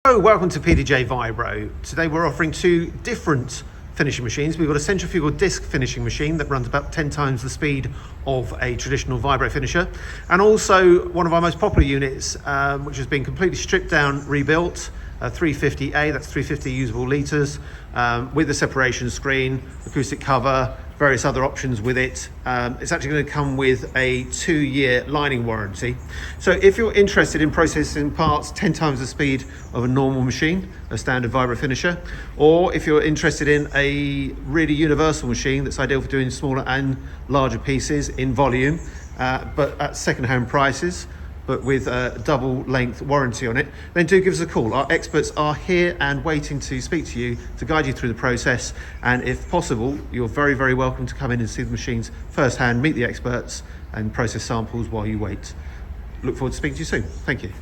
Hello, welcome to PDJ Vibro. Today we're offering two different finishing machines. We've got a centrifugal disc finishing machine that runs about 10 times the speed of a traditional Vibro finisher, and also one of our most popular units, which has been completely stripped down, rebuilt, a 350-A, that's 350 usable litres, with a separation screen, acoustic cover, various other options with it. It's actually going to come with a 2-year lining warranty. So if you're interested in processing parts 10 times the speed of a normal machine, a standard Vibro finisher, or if you're interested in a really universal machine that's ideal for doing smaller and larger pieces in volume, but at second-hand prices, but with a double length warranty on it, then do give us a call. Our experts are here and waiting to speak to you, to guide you through the process. And if possible, you're very, very welcome to come in and see the machines firsthand, meet the experts and process samples while you wait. Look forward to speaking to you soon. Thank you.